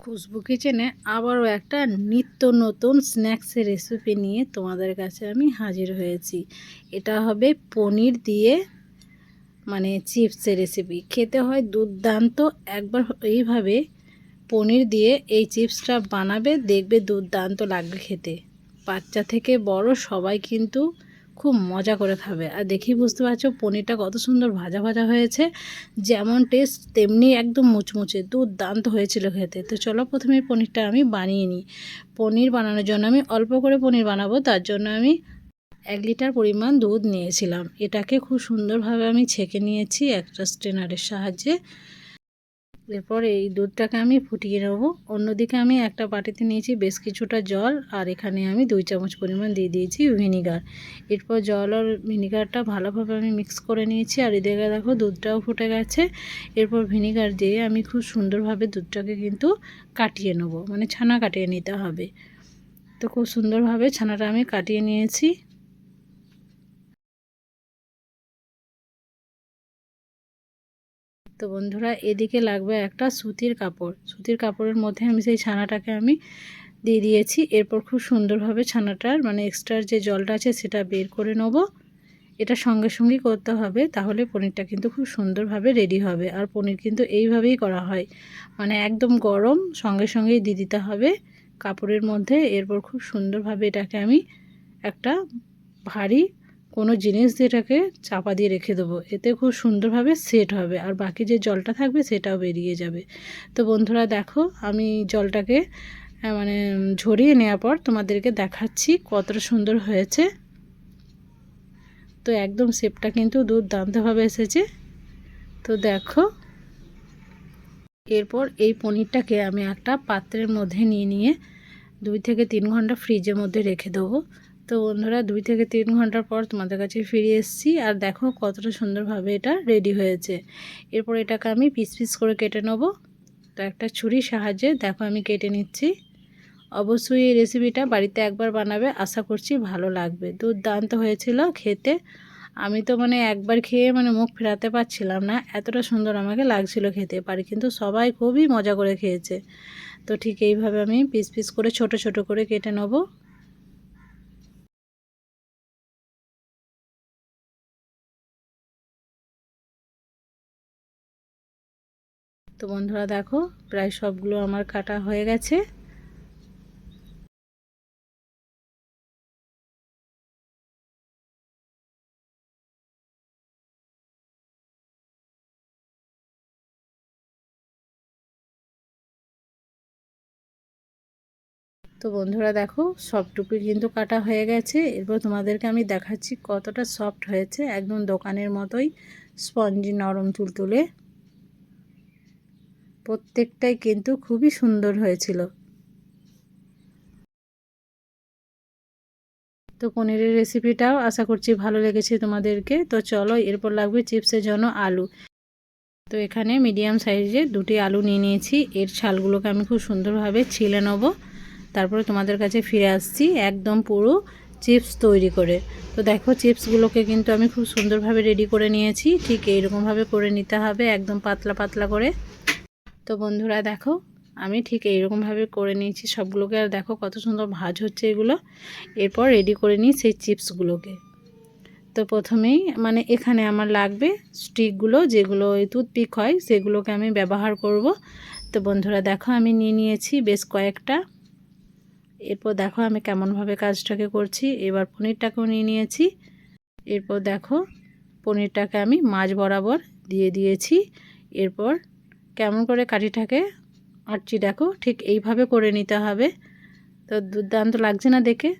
খুশবু কিচেনে আবারও একটা নিত্য নতুন স্ন্যাক্সের রেসিপি নিয়ে তোমাদের কাছে আমি হাজির হয়েছি। এটা হবে পনির দিয়ে চিপসের রেসিপি। খেতে হয় দুর্দান্ত। একবার এইভাবে পনির দিয়ে এই চিপসটা বানাবে, দেখবে দুর্দান্ত লাগবে খেতে। বাচ্চা থেকে বড় সবাই কিন্তু খুব মজা করে খাবে। আর দেখি বুঝতে পারছো পনিরটা কত সুন্দর ভাজা ভাজা হয়েছে, যেমন টেস্ট তেমনি একদম মুচমুচে দুর্দান্ত হয়েছিল খেতে। তো চলো প্রথমে পনিরটা আমি বানিয়ে নিই। পনির বানানোর জন্য আমি অল্প করে পনির বানাবো, তার জন্য আমি 1 লিটার পরিমাণ দুধ নিয়েছিলাম। এটাকে খুব সুন্দরভাবে আমি ছেঁকে নিয়েছি একটা স্ট্রেনারের সাহায্যে। এরপর এই দুধটাকে আমি ফুটিয়ে নেব। অন্যদিকে আমি একটা বাটিতে নিয়েছি বেশ কিছুটা জল, আর এখানে আমি 2 চামচ পরিমাণ দিয়ে দিয়েছি ভিনিগার। এরপর জল আর ভিনিগারটা ভালোভাবে আমি মিক্স করে নিয়েছি। আর এদিকে দেখো দুধটাও ফুটে গেছে। এরপর ভিনিগার দিয়ে আমি খুব সুন্দরভাবে দুধটাকে কিন্তু কাটিয়ে নেব, ছানা কাটিয়ে নিতে হবে। তো খুব সুন্দরভাবে ছানাটা আমি কাটিয়ে নিয়েছি। তো বন্ধুরা, এদিকে লাগবে একটা সুতির কাপড়। সুতির কাপড়ের মধ্যে আমি সেই ছানাটাকে আমি দিয়ে দিয়েছি। এরপর খুব সুন্দরভাবে ছানাটার এক্সট্রা যে জলটা আছে সেটা বের করে নেব। এটা সঙ্গে সঙ্গেই করতে হবে, তাহলে পনিরটা কিন্তু খুব সুন্দরভাবে রেডি হবে। আর পনির কিন্তু এইভাবেই করা হয়, একদম গরম সঙ্গে সঙ্গেই দিয়ে দিতে হবে কাপড়ের মধ্যে। এরপর খুব সুন্দরভাবে এটাকে আমি একটা ভারী কোনো জিনিস দিয়ে এটাকে চাপা দিয়ে রেখে দেবো। এতে খুব সুন্দরভাবে সেট হবে, আর বাকি যে জলটা থাকবে সেটাও বেরিয়ে যাবে। তো বন্ধুরা দেখো, আমি জলটাকে ঝরিয়ে নেওয়ার পর তোমাদেরকে দেখাচ্ছি কতটা সুন্দর হয়েছে। তো একদম শেপটা কিন্তু দুর্দান্তভাবে এসেছে। তো দেখো, এরপর এই পনিরটাকে আমি একটা পাত্রের মধ্যে নিয়ে 2 থেকে 3 ঘন্টা ফ্রিজের মধ্যে রেখে দেবো। তো বন্ধুরা 2 থেকে 3 ঘন্টার পর তোমাদের কাছে ফিরে এসেছি। আর দেখো কতটা সুন্দরভাবে এটা রেডি হয়েছে। এরপর এটাকে আমি পিস পিস করে কেটে নেব। তো একটা ছুরির সাহায্যে দেখো আমি কেটে নিচ্ছি। অবশ্যই এই রেসিপিটা বাড়িতে একবার বানাবে, আশা করছি ভালো লাগবে। দুর্দান্ত হয়েছিল খেতে। আমি তো একবার খেয়ে মুখ ফেরাতে পারছিলাম না, এতটা সুন্দর আমাকে লাগছিল খেতে। পারি কিন্তু সবাই খুবই মজা করে খেয়েছে। তো ঠিক এইভাবে আমি পিস পিস করে ছোট ছোট করে কেটে নেব। তো বন্ধুরা দেখো, প্রায় সবগুলো আমার কাটা হয়ে গেছে। তো বন্ধুরা দেখো, সবটুকুই কিন্তু কাটা হয়ে গেছে। এরপর তোমাদেরকে আমি দেখাচ্ছি কতটা সফট হয়েছে, একদম দোকানের মতোই স্পঞ্জি নরম তুলতুলে। প্রত্যেকটাই কিন্তু খুবই সুন্দর হয়েছিল। তো পনিরের রেসিপিটাও আশা করছি ভালো লেগেছে তোমাদেরকে। তো চলো, এরপর লাগবে চিপসের জন্য আলু। তো এখানে মিডিয়াম সাইজে 2টি আলু নিয়ে নিয়েছি। এর ছালগুলোকে আমি খুব সুন্দরভাবে ছিলে নেব। তারপরে তোমাদের কাছে ফিরে আসছি একদম পুরো চিপস তৈরি করে। তো দেখো, চিপসগুলোকে কিন্তু আমি খুব সুন্দরভাবে রেডি করে নিয়েছি। ঠিক এইরকমভাবে করে নিতে হবে, একদম পাতলা পাতলা করে। তো বন্ধুরা দেখো, আমি ঠিক এইরকমভাবে করে নিয়েছি সবগুলোকে। আর দেখো কত সুন্দর ভাজ হচ্ছে এগুলো। এরপর রেডি করে নিই সেই চিপসগুলোকে। তো প্রথমেই এখানে আমার লাগবে স্টিকগুলো, যেগুলো ওই টুথপিক হয় সেগুলোকে আমি ব্যবহার করব। তো বন্ধুরা দেখো, আমি নিয়ে নিয়েছি বেশ কয়েকটা। এরপর দেখো আমি কেমনভাবে কাজটাকে করছি। এবার পনিরটাকেও নিয়ে নিয়েছি। এরপর দেখো, পনিরটাকে আমি মাঝ বরাবর দিয়ে দিয়েছি। এরপর কেমন করে কাঠিটাকে আটছি দেখো, ঠিক এইভাবে করে নিতে হবে। তো দুর্দান্ত লাগছে না দেখে?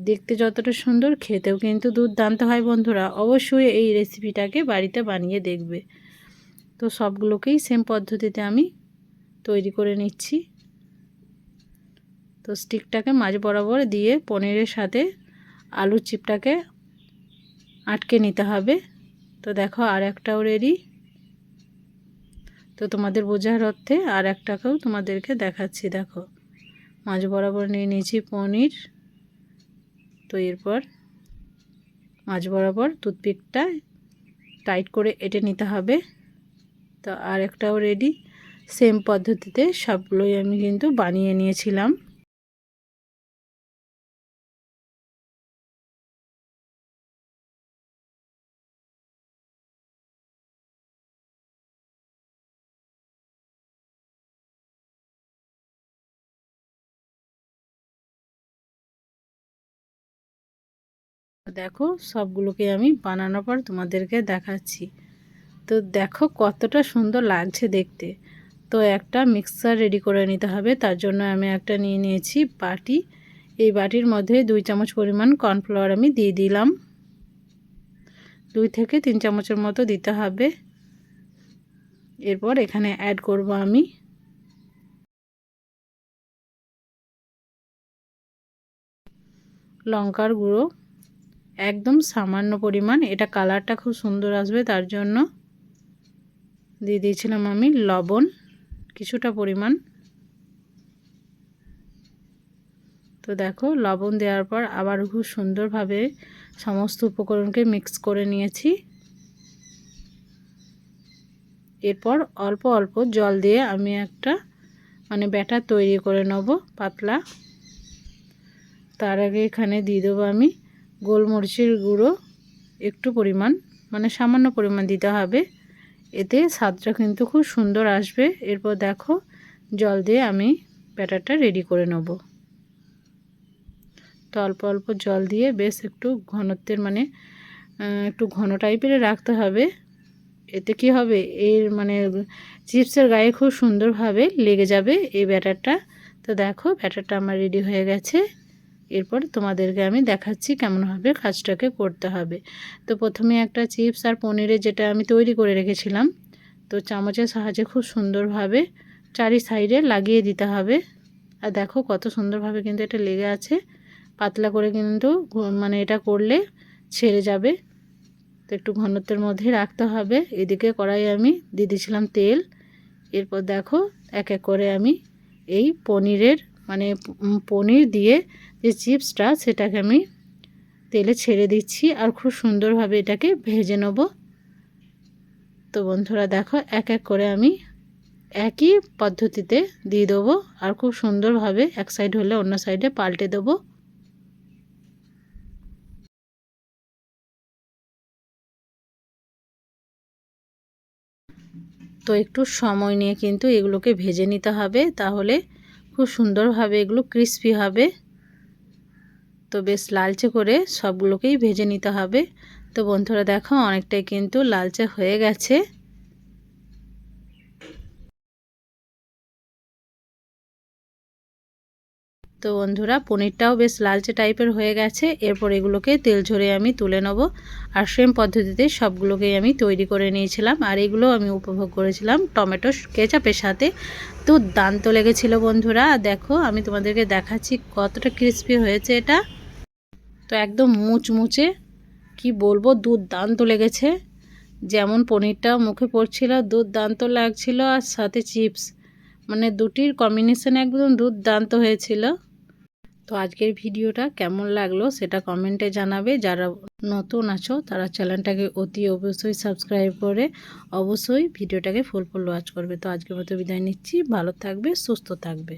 দেখতে যতটা সুন্দর, খেতেও কিন্তু দুর্দান্ত হয়। বন্ধুরা অবশ্যই এই রেসিপিটাকে বাড়িতে বানিয়ে দেখবে। তো সবগুলোকেই সেম পদ্ধতিতে আমি তৈরি করে নিচ্ছি। তো স্টিকটাকে মাঝ বরাবর দিয়ে পনিরের সাথে আলুর চিপটাকে আটকে নিতে হবে। তো দেখো আর একটাও রেডি। তো তোমাদের বোঝার অর্থে আর একটাকেও তোমাদেরকে দেখাচ্ছি। দেখো, মাঝ বরাবর নিয়ে নিয়েছি পনির। তো এরপর মাঝ বরাবর টুথপিকটা টাইট করে এঁটে নিতে হবে। তো আর একটাও রেডি। সেম পদ্ধতিতে সবগুলোই আমি কিন্তু বানিয়ে নিয়েছিলাম। দেখো সবগুলোকে আমি বানানোর পর তোমাদেরকে দেখাচ্ছি। তো দেখো কতটা সুন্দর লাগছে দেখতে। তো একটা মিক্সার রেডি করে নিতে হবে। তার জন্য আমি একটা নিয়ে নিয়েছি বাটি। এই বাটির মধ্যে 2 চামচ পরিমাণ কর্নফ্লাওয়ার আমি দিয়ে দিলাম। 2 থেকে 3 চামচের মতো দিতে হবে। এরপর এখানে অ্যাড করব আমি লঙ্কার গুঁড়ো, একদম সামান্য পরিমাণ। এটা কালারটা খুব সুন্দর আসবে তার জন্য দিয়ে দিয়েছিলাম আমি লবণ কিছুটা পরিমাণ। তো দেখো লবণ দেওয়ার পর আবার খুব সুন্দরভাবে সমস্ত উপকরণকে মিক্স করে নিয়েছি। এরপর অল্প অল্প জল দিয়ে আমি একটা ব্যাটার তৈরি করে নেব পাতলা। তার আগে এখানে দিয়ে দেবো আমি গোলমরিচের গুঁড়ো একটু পরিমাণ, সামান্য পরিমাণ দিতে হবে, এতে স্বাদটা কিন্তু খুব সুন্দর আসবে। এরপর দেখো জল দিয়ে আমি ব্যাটারটা রেডি করে নেব। তো অল্প অল্প জল দিয়ে বেশ একটু ঘনত্বের একটু ঘন টাইপের রাখতে হবে। এতে কি হবে, এর চিপসের গায়ে খুব সুন্দরভাবে লেগে যাবে এই ব্যাটারটা। তো দেখো ব্যাটারটা আমার রেডি হয়ে গেছে। এরপর তোমাদেরকে আমি দেখাচ্ছি কেমনভাবে কাজটাকে করতে হবে। তো প্রথমে একটা চিপস আর পনিরের যেটা আমি তৈরি করে রেখেছিলাম, তো চামচের সাহায্যে খুব সুন্দরভাবে চারি সাইডে লাগিয়ে দিতে হবে। আর দেখো কত সুন্দরভাবে কিন্তু এটা লেগে আছে। পাতলা করে কিন্তু এটা করলে ছেড়ে যাবে। তো একটু ঘনত্বের মধ্যে রাখতে হবে। এদিকে কড়াই আমি দিয়ে দিয়েছিলাম তেল। এরপর দেখো এক এক করে আমি এই পনির দিয়ে যে চিপসটা সেটাকে আমি তেলে ছেড়ে দিচ্ছি আর খুব সুন্দরভাবে এটাকে ভেজে নেব। তো বন্ধুরা দেখো এক এক করে আমি একই পদ্ধতিতে দিয়ে দেবো আর খুব সুন্দরভাবে এক সাইড হলে অন্য সাইডে পাল্টে দেবো। তো একটু সময় নিয়ে কিন্তু এগুলোকে ভেজে নিতে হবে, তাহলে খুব সুন্দরভাবে এগুলো ক্রিস্পি হবে। তো বেশ লালচে করে সবগুলোকেই ভেজে নিতে হবে। তো বন্ধুরা দেখো অনেকটাই কিন্তু লালচে হয়ে গেছে। তো বন্ধুরা পনিরটাও বেশ লালচে টাইপের হয়ে গেছে। এরপর এগুলোকে তেল ঝরিয়ে আমি তুলে নেব। আর সেম পদ্ধতিতে সবগুলোকেই আমি তৈরি করে নিয়েছিলাম। আর এগুলো আমি উপভোগ করেছিলাম টমেটো কেচাপের সাথে। তো দুর্দান্ত লেগেছিল বন্ধুরা। দেখো আমি তোমাদেরকে দেখাচ্ছি কতটা ক্রিস্পি হয়েছে এটা। তো একদম মুচমুচে, কি বলবো, দুর্দান্ত লেগেছে। যেমন পনিরটা মুখে পড়ছিল দুর্দান্ত লাগছিল, আর সাথে চিপস, দুটির কম্বিনেশন একদম দুর্দান্ত হয়েছিল। তো আজকের ভিডিওটা কেমন লাগলো সেটা কমেন্টে জানাবে। যারা নতুন আছো তারা চ্যানেলটাকে অতি অবশ্যই সাবস্ক্রাইব করে অবশ্যই ভিডিওটাকে ফুল ওয়াচ করবে। তো আজকের মতো বিদায় নিচ্ছি। ভালো থাকবে, সুস্থ থাকবে।